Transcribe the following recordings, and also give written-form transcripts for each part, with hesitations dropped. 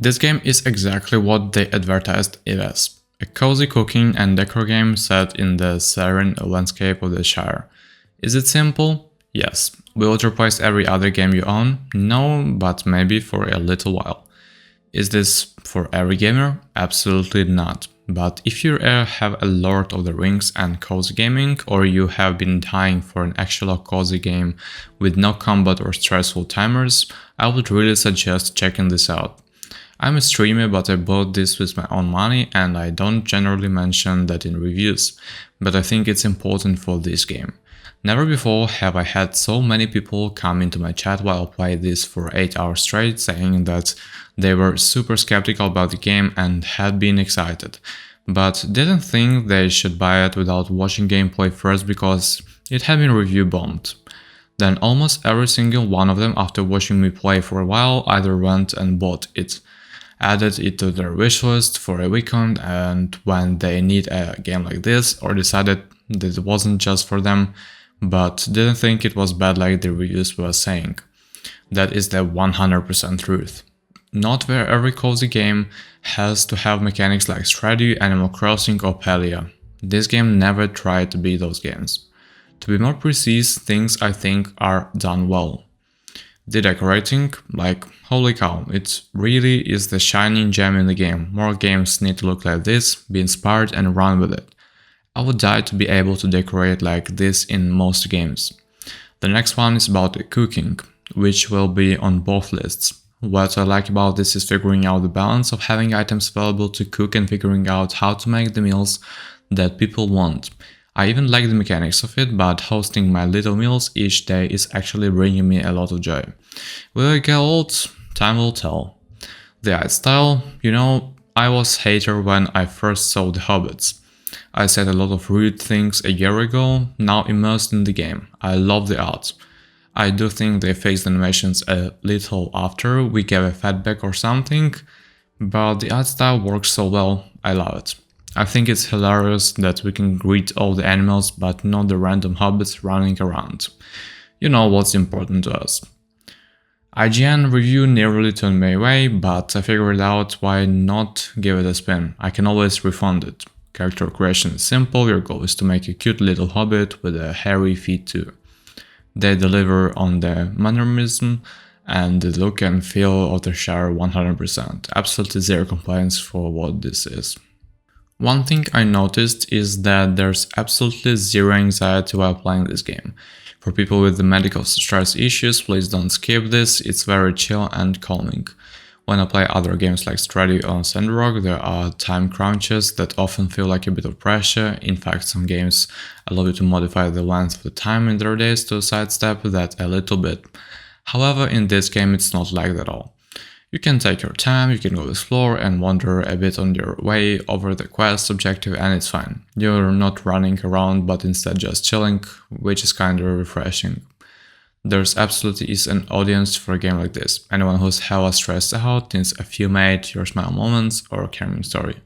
This game is exactly what they advertised it as. A cozy cooking and decor game set in the serene landscape of the Shire. Is it simple? Yes. Will it replace every other game you own? No, but maybe for a little while. Is this for every gamer? Absolutely not. But if you have a Lord of the Rings and cozy gaming, or you have been dying for an actual cozy game with no combat or stressful timers, I would really suggest checking this out. I'm a streamer, but I bought this with my own money and I don't generally mention that in reviews, but I think it's important for this game. Never before have I had so many people come into my chat while playing this for 8 hours straight, saying that they were super skeptical about the game and had been excited, but didn't think they should buy it without watching gameplay first because it had been review bombed. Then almost every single one of them, after watching me play for a while, either went and bought it, added it to their wishlist for a weekend, and when they need a game like this, or decided that it wasn't just for them, but didn't think it was bad like the reviews were saying. That is the 100% truth. Not where every cozy game has to have mechanics like Stardew, Animal Crossing or Palia. This game never tried to be those games. To be more precise, things I think are done well. The decorating, like holy cow, it really is the shining gem in the game. More games need to look like this, be inspired and run with it. I would die to be able to decorate like this in most games. The next one is about the cooking, which will be on both lists. What I like about this is figuring out the balance of having items available to cook and figuring out how to make the meals that people want. I even like the mechanics of it, but hosting my little meals each day is actually bringing me a lot of joy. Will I get old? Time will tell. The art style, I was a hater when I first saw the Hobbits. I said a lot of rude things a year ago, now immersed in the game. I love the art. I do think they fixed the animations a little after we gave a feedback or something, but the art style works so well, I love it. I think it's hilarious that we can greet all the animals but not the random hobbits running around. You know what's important to us. IGN review nearly turned me away, but I figured out why not give it a spin. I can always refund it. Character creation is simple, your goal is to make a cute little hobbit with a hairy feet too. They deliver on the mannerism and the look and feel of the Shire 100%. Absolutely zero complaints for what this is. One thing I noticed is that there's absolutely zero anxiety while playing this game. For people with the medical stress issues, please don't skip this, it's very chill and calming. When I play other games like Stardew or Sandrock, there are time crunches that often feel like a bit of pressure. In fact, some games allow you to modify the length of the time in their days to sidestep that a little bit. However, in this game it's not like that at all. You can take your time, you can go explore and wander a bit on your way over the quest objective and it's fine. You're not running around but instead just chilling, which is kinda refreshing. There's absolutely is an audience for a game like this. Anyone who's hella stressed out, needs a few made, your smile moments or a caring story.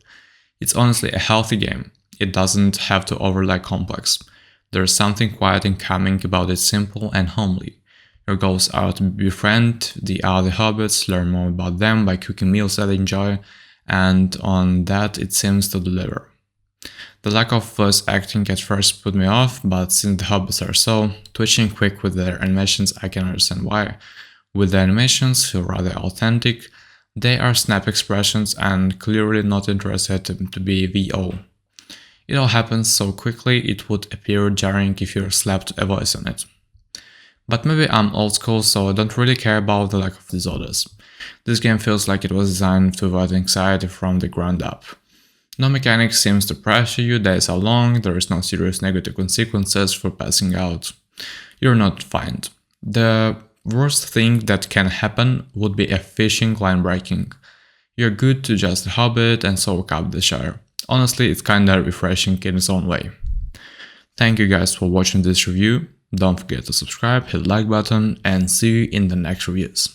It's honestly a healthy game. It doesn't have to overly complex. There's something quiet and calming about it, simple and homely. Your goals are to befriend the other hobbits, learn more about them by cooking meals that they enjoy, and on that it seems to deliver. The lack of voice acting at first put me off, but since the hobbits are so twitching quick with their animations, I can understand why. With the animations feel rather authentic, they are snap expressions and clearly not interested to be VO. It all happens so quickly it would appear jarring if you slapped a voice on it. But maybe I'm old school, so I don't really care about the lack of disorders. This game feels like it was designed to avoid anxiety from the ground up. No mechanic seems to pressure you, days are long, there is no serious negative consequences for passing out. You're not fined. The worst thing that can happen would be a fishing line breaking. You're good to just hobbit and soak up the Shire. Honestly, it's kinda refreshing in its own way. Thank you guys for watching this review. Don't forget to subscribe, hit the like button, and see you in the next reviews.